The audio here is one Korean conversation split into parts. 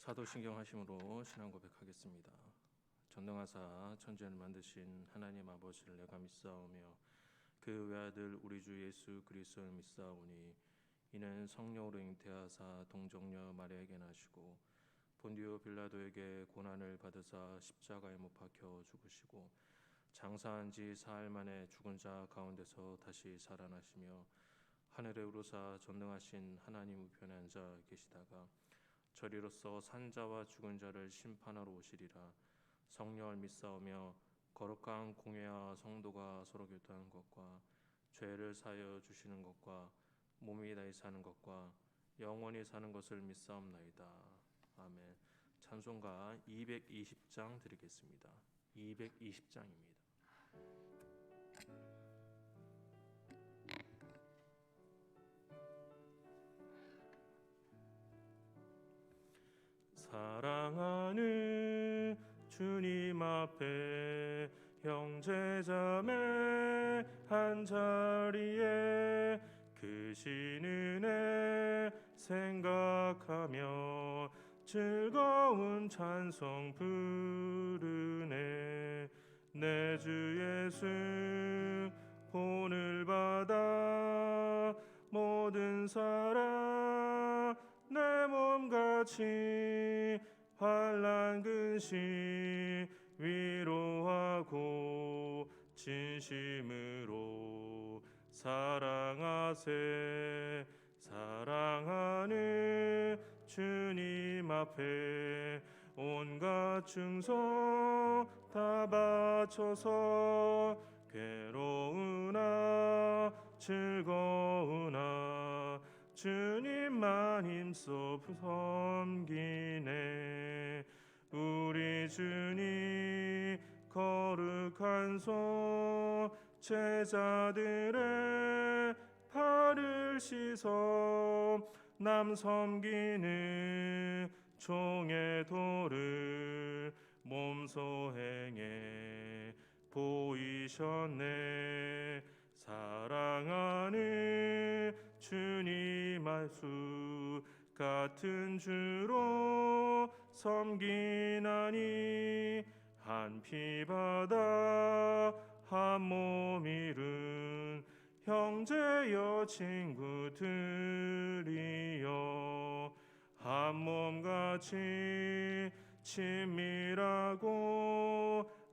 사도신경 하심으로 신앙 고백하겠습니다. 전능하사 천지를 만드신 하나님 아버지를 내가 믿사오며 그 외아들 우리 주 예수 그리스도를 믿사오니 이는 성령으로 잉태하사 동정녀 마리아에게 나시고 본디오 빌라도에게 고난을 받으사 십자가에 못 박혀 죽으시고 장사한 지 사흘 만에 죽은 자 가운데서 다시 살아나시며 하늘에 오르사 전능하신 하나님 우편에 앉아 계시다가 저리로서 산자와 죽은 자를 심판하러 오시리라. 성령을 믿사오며 거룩한 공회와 성도가 서로 교통하는 것과 죄를 사하여 주시는 것과 몸이 다시 사는 것과 영원히 사는 것을 믿사옵나이다. 아멘. 찬송가 220장 드리겠습니다. 220장입니다. 사랑하는 주님 앞에 형제자매 한자리에 크신 은혜 생각하며 즐거운 찬송 부르네. 내 주 예수 본을 받아 모든 사랑 내 몸같이 환난 근심 위로하고 진심으로 사랑하세. 사랑하는 주님 앞에 온갖 충성 다 바쳐서 괴로우나 즐거우나 주님만 힘써 섬기네. 우리 주님 거룩한 손 제자들의 발을 씻어 남 섬기는 종의 도를 몸소 행해 보이셨네. 사랑하는 주님 말수 같은 주로 섬기나니 한 피 받아 한 몸 이룬 형제여 친구들이여 한 몸같이 친밀하고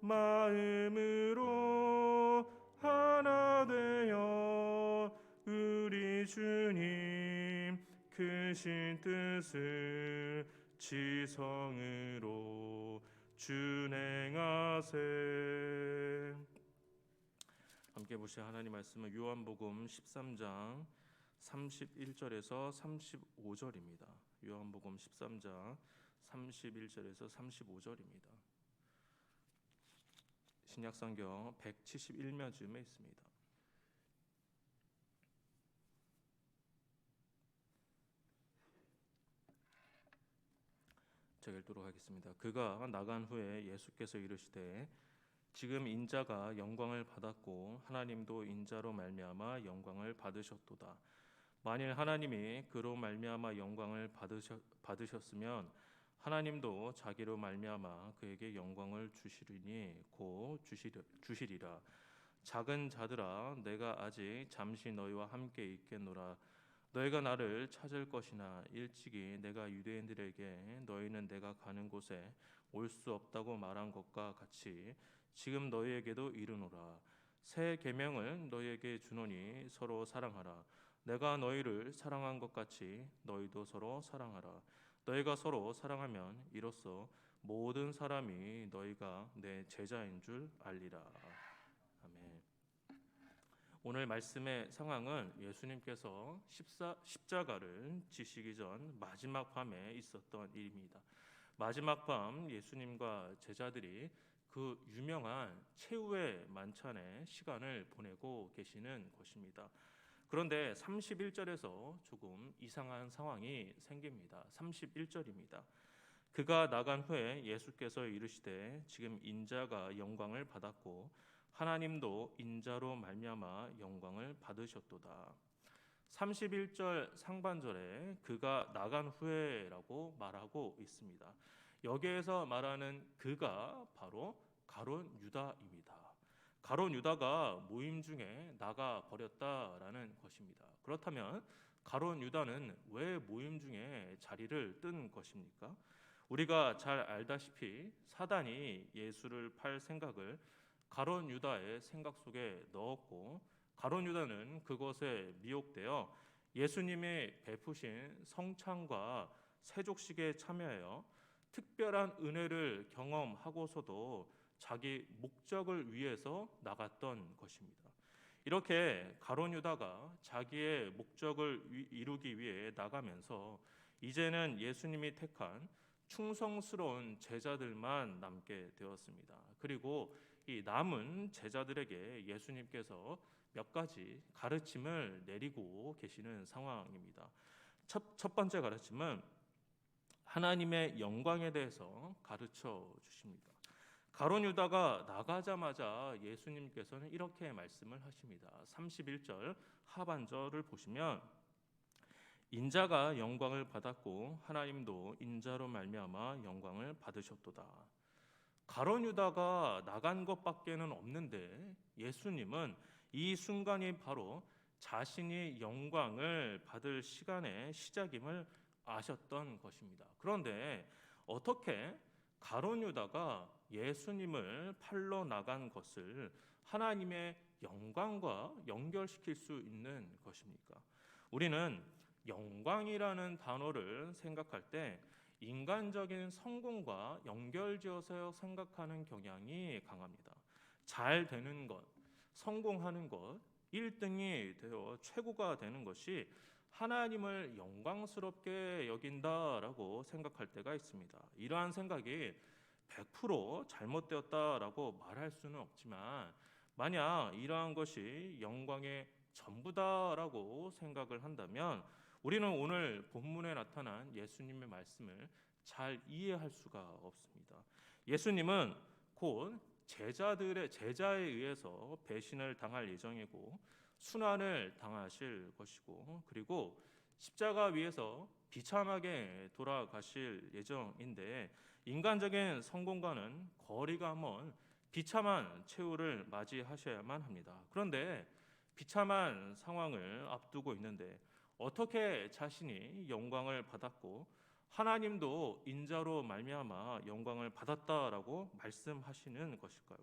마음으로 하나 되어 우리 주님 크신 뜻을 지성으로 준행하세. 함께 보실 하나님 말씀은 요한복음 13장 31절에서 35절입니다. 요한복음 13장 31절에서 35절입니다. 신약성경 171면쯤에 있습니다. 제가 읽도록 하겠습니다. 그가 나간 후에 예수께서 이르시되 지금 인자가 영광을 받았고 하나님도 인자로 말미암아 영광을 받으셨도다. 만일 하나님이 그로 말미암아 영광을 받으셨으면 하나님도 자기로 말미암아 그에게 영광을 주시리니 곧 주시리라. 작은 자들아 내가 아직 잠시 너희와 함께 있겠노라. 너희가 나를 찾을 것이나 일찍이 내가 유대인들에게 너희는 내가 가는 곳에 올 수 없다고 말한 것과 같이 지금 너희에게도 이르노라. 새 계명을 너희에게 주노니 서로 사랑하라. 내가 너희를 사랑한 것 같이 너희도 서로 사랑하라. 너희가 서로 사랑하면 이로써 모든 사람이 너희가 내 제자인 줄 알리라. 아멘. 오늘 말씀의 상황은 예수님께서 십자가를 지시기 전 마지막 밤에 있었던 일입니다. 마지막 밤 예수님과 제자들이 그 유명한 최후의 만찬의 시간을 보내고 계시는 것입니다. 그런데 31절에서 조금 이상한 상황이 생깁니다. 31절입니다. 그가 나간 후에 예수께서 이르시되 지금 인자가 영광을 받았고 하나님도 인자로 말미암아 영광을 받으셨도다. 31절 상반절에 그가 나간 후에라고 말하고 있습니다. 여기에서 말하는 그가 바로 가룟 유다입니다. 가룟 유다가 모임 중에 나가 버렸다라는 것입니다. 그렇다면 가룟 유다는 왜 모임 중에 자리를 뜬 것입니까? 우리가 잘 알다시피 사단이 예수를 팔 생각을 가룟 유다의 생각 속에 넣었고, 가룟 유다는 그것에 미혹되어 예수님의 베푸신 성찬과 세족식에 참여하여 특별한 은혜를 경험하고서도 자기 목적을 위해서 나갔던 것입니다. 이렇게 가룟 유다가 자기의 목적을 이루기 위해 나가면서 이제는 예수님이 택한 충성스러운 제자들만 남게 되었습니다. 그리고 이 남은 제자들에게 예수님께서 몇 가지 가르침을 내리고 계시는 상황입니다. 첫 번째 가르침은 하나님의 영광에 대해서 가르쳐 주십니다. 가룟 유다가 나가자마자 예수님께서는 이렇게 말씀을 하십니다. 31절 하반절을 보시면 인자가 영광을 받았고 하나님도 인자로 말미암아 영광을 받으셨도다. 가룟 유다가 나간 것밖에는 없는데 예수님은 이 순간이 바로 자신이 영광을 받을 시간의 시작임을 아셨던 것입니다. 그런데 어떻게 가룟 유다가 예수님을 팔러 나간 것을 하나님의 영광과 연결시킬 수 있는 것입니까? 우리는 영광이라는 단어를 생각할 때 인간적인 성공과 연결지어서 생각하는 경향이 강합니다. 잘 되는 것, 성공하는 것, 1등이 되어 최고가 되는 것이 하나님을 영광스럽게 여긴다라고 생각할 때가 있습니다. 이러한 생각이 100% 잘못되었다라고 말할 수는 없지만 만약 이러한 것이 영광의 전부다라고 생각을 한다면 우리는 오늘 본문에 나타난 예수님의 말씀을 잘 이해할 수가 없습니다. 예수님은 곧 제자에 의해서 배신을 당할 예정이고 순환을 당하실 것이고 그리고 십자가 위에서 비참하게 돌아가실 예정인데 인간적인 성공과는 거리가 먼 비참한 최후를 맞이하셔야만 합니다. 그런데 비참한 상황을 앞두고 있는데 어떻게 자신이 영광을 받았고 하나님도 인자로 말미암아 영광을 받았다라고 말씀하시는 것일까요?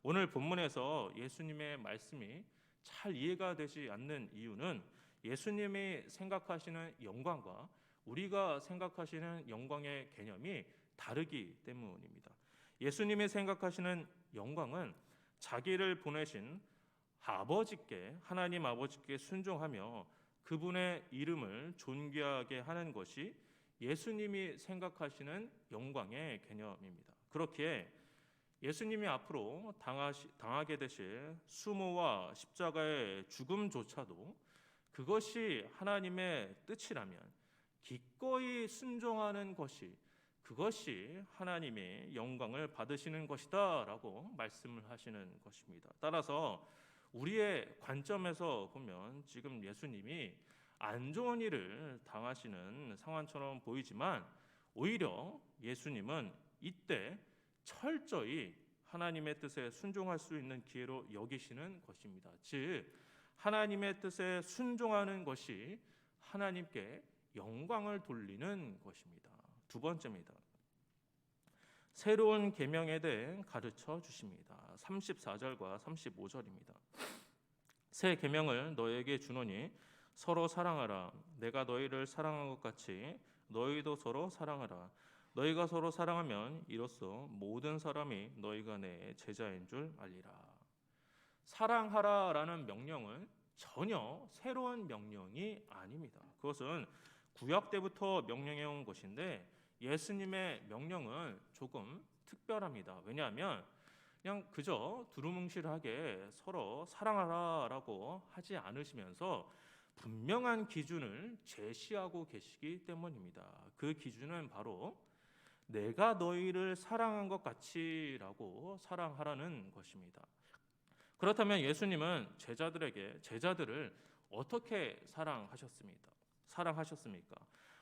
오늘 본문에서 예수님의 말씀이 잘 이해가 되지 않는 이유는 예수님이 생각하시는 영광과 우리가 생각하시는 영광의 개념이 다르기 때문입니다. 예수님이 생각하시는 영광은 자기를 보내신 아버지께 하나님 아버지께 순종하며 그분의 이름을 존귀하게 하는 것이 예수님이 생각하시는 영광의 개념입니다. 그렇기에 예수님이 앞으로 당하게 되실 수모와 십자가의 죽음조차도 그것이 하나님의 뜻이라면 기꺼이 순종하는 것이 그것이 하나님의 영광을 받으시는 것이다라고 말씀을 하시는 것입니다. 따라서 우리의 관점에서 보면 지금 예수님이 안 좋은 일을 당하시는 상황처럼 보이지만 오히려 예수님은 이때 철저히 하나님의 뜻에 순종할 수 있는 기회로 여기시는 것입니다. 즉 하나님의 뜻에 순종하는 것이 하나님께 영광을 돌리는 것입니다. 두 번째입니다. 새로운 계명에 대해 가르쳐 주십니다. 34절과 35절입니다. 새 계명을 너에게 주노니 서로 사랑하라. 내가 너희를 사랑한 것 같이 너희도 서로 사랑하라. 너희가 서로 사랑하면 이로써 모든 사람이 너희가 내 제자인 줄 알리라. 사랑하라라는 명령은 전혀 새로운 명령이 아닙니다. 그것은 구약 때부터 명령해 온 것인데 예수님의 명령은 조금 특별합니다. 왜냐하면 그냥 그저 두루뭉실하게 서로 사랑하라라고 하지 않으시면서 분명한 기준을 제시하고 계시기 때문입니다. 그 기준은 바로 내가 너희를 사랑한 것 같이라고 사랑하라는 것입니다. 그렇다면 예수님은 제자들을 어떻게 사랑하셨습니까?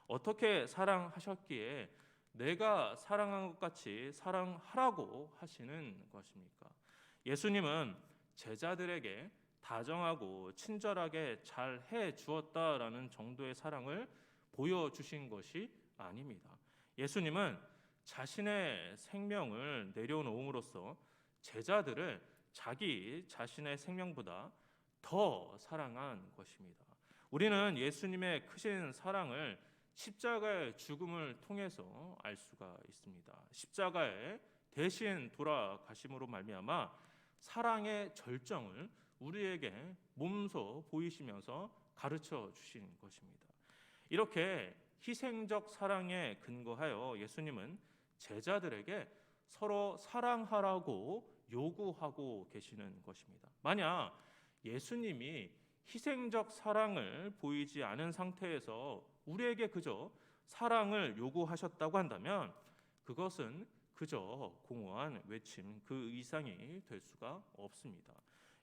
어떻게 사랑하셨기에 내가 사랑한 것 같이 사랑하라고 하시는 것입니까? 예수님은 제자들에게 다정하고 친절하게 잘 해 주었다라는 정도의 사랑을 보여주신 것이 아닙니다. 예수님은 자신의 생명을 내려놓음으로써 제자들을 자기 자신의 생명보다 더 사랑한 것입니다. 우리는 예수님의 크신 사랑을 십자가의 죽음을 통해서 알 수가 있습니다. 십자가에 대신 돌아가심으로 말미암아 사랑의 절정을 우리에게 몸소 보이시면서 가르쳐 주신 것입니다. 이렇게 희생적 사랑에 근거하여 예수님은 제자들에게 서로 사랑하라고 요구하고 계시는 것입니다. 만약 예수님이 희생적 사랑을 보이지 않은 상태에서 우리에게 그저 사랑을 요구하셨다고 한다면 그것은 그저 공허한 외침 그 이상이 될 수가 없습니다.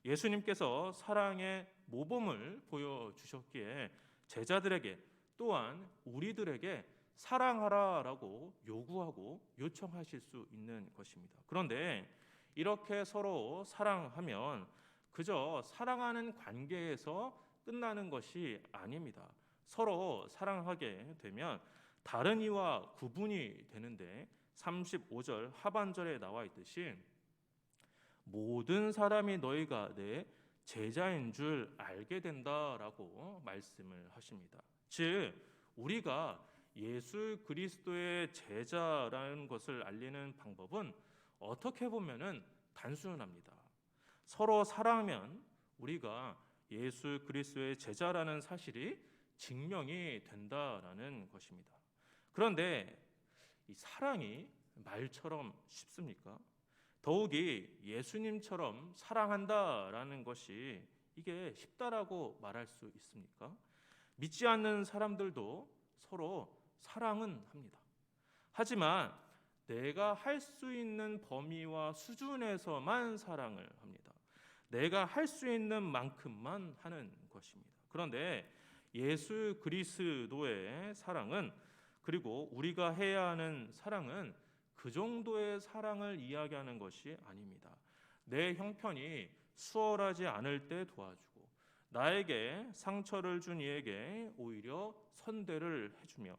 예수님께서 사랑의 모범을 보여주셨기에 제자들에게 또한 우리들에게 사랑하라라고 요구하고 요청하실 수 있는 것입니다. 그런데 이렇게 서로 사랑하면 그저 사랑하는 관계에서 끝나는 것이 아닙니다. 서로 사랑하게 되면 다른 이와 구분이 되는데 35절 하반절에 나와 있듯이 모든 사람이 너희가 내 제자인 줄 알게 된다라고 말씀을 하십니다. 즉 우리가 예수 그리스도의 제자라는 것을 알리는 방법은 어떻게 보면은 단순합니다. 서로 사랑하면 우리가 예수 그리스도의 제자라는 사실이 증명이 된다라는 것입니다. 그런데 이 사랑이 말처럼 쉽습니까? 더욱이 예수님처럼 사랑한다라는 것이 이게 쉽다라고 말할 수 있습니까? 믿지 않는 사람들도 서로 사랑은 합니다. 하지만 내가 할 수 있는 범위와 수준에서만 사랑을 합니다. 내가 할 수 있는 만큼만 하는 것입니다. 그런데 예수 그리스도의 사랑은 그리고 우리가 해야 하는 사랑은 그 정도의 사랑을 이야기하는 것이 아닙니다. 내 형편이 수월하지 않을 때 도와주고 나에게 상처를 준 이에게 오히려 선대를 해주며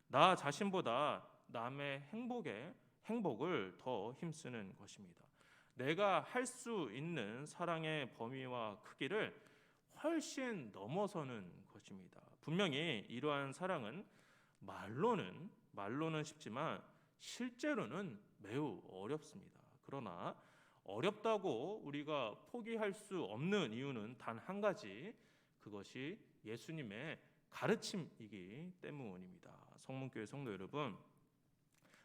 나 자신보다 남의 행복을 더 힘쓰는 것입니다. 내가 할 수 있는 사랑의 범위와 크기를 훨씬 넘어서는 것입니다. 분명히 이러한 사랑은 말로는 쉽지만 실제로는 매우 어렵습니다. 그러나 어렵다고 우리가 포기할 수 없는 이유는 단 한 가지, 그것이 예수님의 가르침이기 때문입니다. 성문교회 성도 여러분,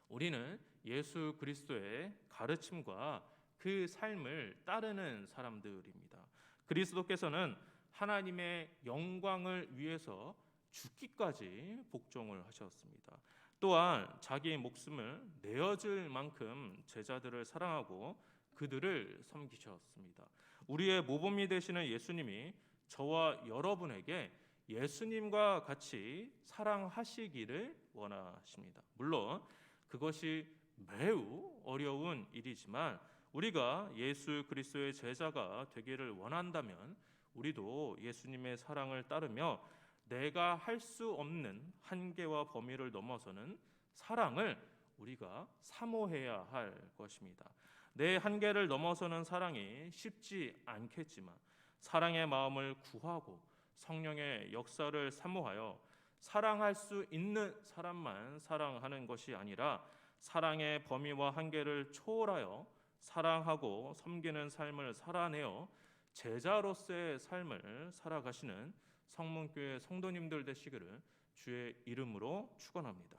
우리는 예수 그리스도의 가르침과 그 삶을 따르는 사람들입니다. 그리스도께서는 하나님의 영광을 위해서 죽기까지 복종을 하셨습니다. 또한 자기의 목숨을 내어줄 만큼 제자들을 사랑하고 그들을 섬기셨습니다. 우리의 모범이 되시는 예수님이 저와 여러분에게 예수님과 같이 사랑하시기를 원하십니다. 물론 그것이 매우 어려운 일이지만 우리가 예수 그리스도의 제자가 되기를 원한다면 우리도 예수님의 사랑을 따르며 내가 할 수 없는 한계와 범위를 넘어서는 사랑을 우리가 사모해야 할 것입니다. 내 한계를 넘어서는 사랑이 쉽지 않겠지만 사랑의 마음을 구하고 성령의 역사를 사모하여 사랑할 수 있는 사람만 사랑하는 것이 아니라 사랑의 범위와 한계를 초월하여 사랑하고 섬기는 삶을 살아내어 제자로서의 삶을 살아가시는 성문교회 성도님들 되시기를 주의 이름으로 축원합니다.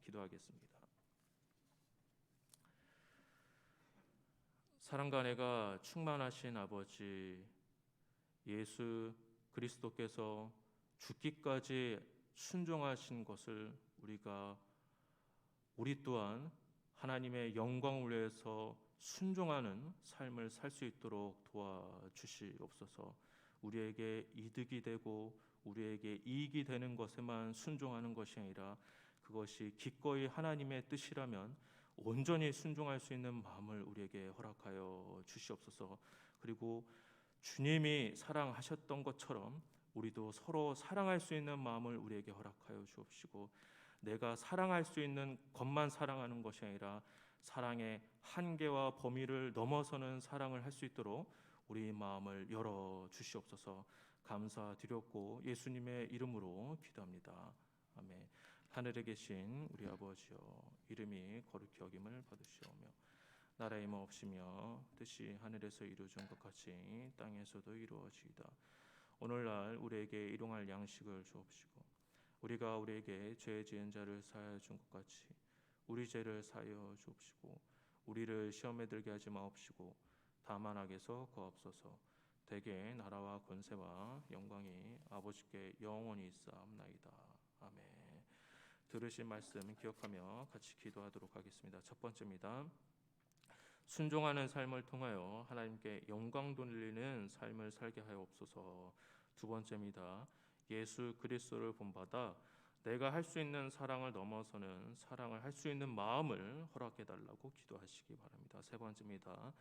기도하겠습니다. 사랑과 은혜가 충만하신 아버지, 예수 그리스도께서 죽기까지 순종하신 것을 우리 또한 하나님의 영광을 위해서 순종하는 삶을 살 수 있도록 도와주시옵소서. 우리에게 이득이 되고 우리에게 이익이 되는 것에만 순종하는 것이 아니라 그것이 기꺼이 하나님의 뜻이라면 온전히 순종할 수 있는 마음을 우리에게 허락하여 주시옵소서. 그리고 주님이 사랑하셨던 것처럼 우리도 서로 사랑할 수 있는 마음을 우리에게 허락하여 주옵시고, 내가 사랑할 수 있는 것만 사랑하는 것이 아니라 사랑의 한계와 범위를 넘어서는 사랑을 할 수 있도록 우리 마음을 열어 주시옵소서. 감사드렸고 예수님의 이름으로 기도합니다. 아멘. 하늘에 계신 우리 아버지여, 이름이 거룩히 여김을 받으시오며 나라의 마옵시며 뜻이 하늘에서 이루어진 것 같이 땅에서도 이루어지이다. 오늘날 우리에게 일용할 양식을 주옵시고, 우리가 우리에게 죄 지은 자를 사하여 준 것 같이 우리 죄를 사하여 주옵시고, 우리를 시험에 들게 하지 마옵시고 다만 악에서 구하옵소서. 대개 나라와 권세와 영광이 아버지께 영원히 있사옵나이다. 아멘. 들으신 말씀 기억하며 같이 기도하도록 하겠습니다. 첫 번째입니다. 순종하는 삶을 통하여 하나님께 영광 돌리는 삶을 살게 하옵소서. 두 번째입니다. 예수 그리스도를 본받아 내가 할 수 있는 사랑을 넘어서는 사랑을 할 수 있는 마음을 허락해 달라고 기도하시기 바랍니다. 세 번째입니다.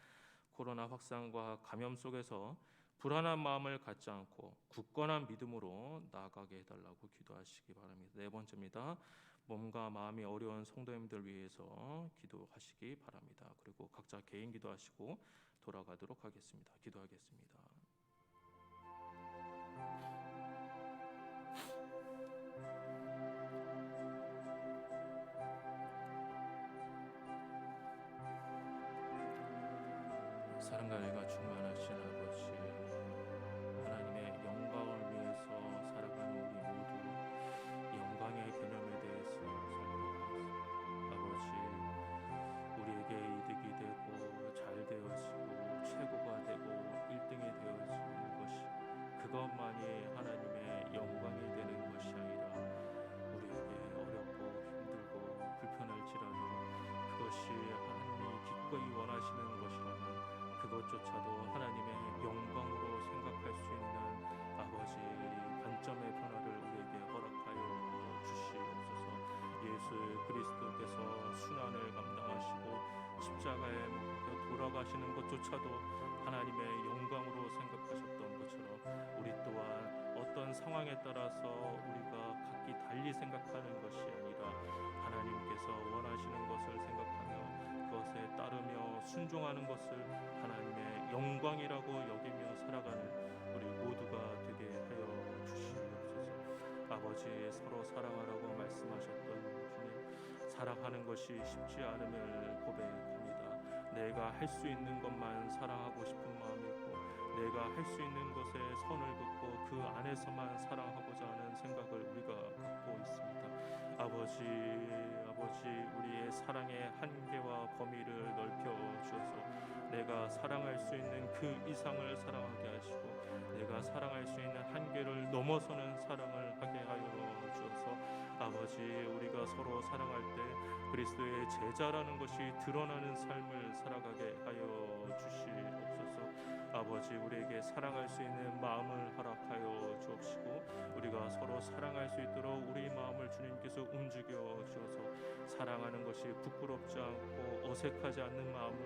코로나 확산과 감염 속에서 불안한 마음을 갖지 않고 굳건한 믿음으로 나아가게 해달라고 기도하시기 바랍니다. 네 번째입니다. 몸과 마음이 어려운 성도님들 위해서 기도하시기 바랍니다. 그리고 각자 개인 기도하시고 돌아가도록 하겠습니다. 기도하겠습니다. 사랑과 은혜가 충만하신 아버지, 하나님의 영광을 위해서 살아가는 우리 모두 영광의 개념에 대해서 살펴보겠습니다. 아버지, 우리에게 이득이 되고 잘 되어지고 최고가 되고 1등이 되어지는 것이, 그것만이 하나님의 영광이 되는 것이 아니라 우리에게 어렵고 힘들고 불편할지라도 그것이 하나님이 기꺼이 원하시는 것이라면 그것조차도 하나님의 영광으로 생각할 수 있는 아버지 관점의 변화를 우리에게 허락하여 주시옵소서. 예수 그리스도께서 순환을 감당하시고 십자가에 못 돌아가시는 것조차도 하나님의 영광으로 생각하셨던 것처럼 우리 또한 어떤 상황에 따라서 우리가 각기 달리 생각하는 것이 아니라 하나님께서 원하시는 것을 생각하며 그것에 따르며 순종하는 것을 하나님의 영광이라고 여기며 살아가는 우리 모두가 되게 하여 주시옵소서. 아버지, 서로 사랑하라고 말씀하셨던 주님, 사랑하는 것이 쉽지 않음을 고백합니다. 내가 할 수 있는 것만 사랑하고 싶은 마음이 있고 내가 할 수 있는 것에 선을 긋고 그 안에서만 사랑하고자 하는 생각을 우리가 갖고 있습니다. 아버지, 우리의 사랑의 한계와 범위를 넓혀 주셔서 내가 사랑할 수 있는 그 이상을 사랑하게 하시고 내가 사랑할 수 있는 한계를 넘어서는 사랑을 하게 하여 주셔서 아버지, 우리가 서로 사랑할 때 그리스도의 제자라는 것이 드러나는 삶을 살아가게 하여 주시옵소서. 아버지, 우리에게 사랑할 수 있는 마음을 허락하여 주옵시고 우리가 서로 사랑할 수 있도록 우리 마음을 주님께서 움직여 주셔서 사랑하는 것이 부끄럽지 않고 어색하지 않는 마음을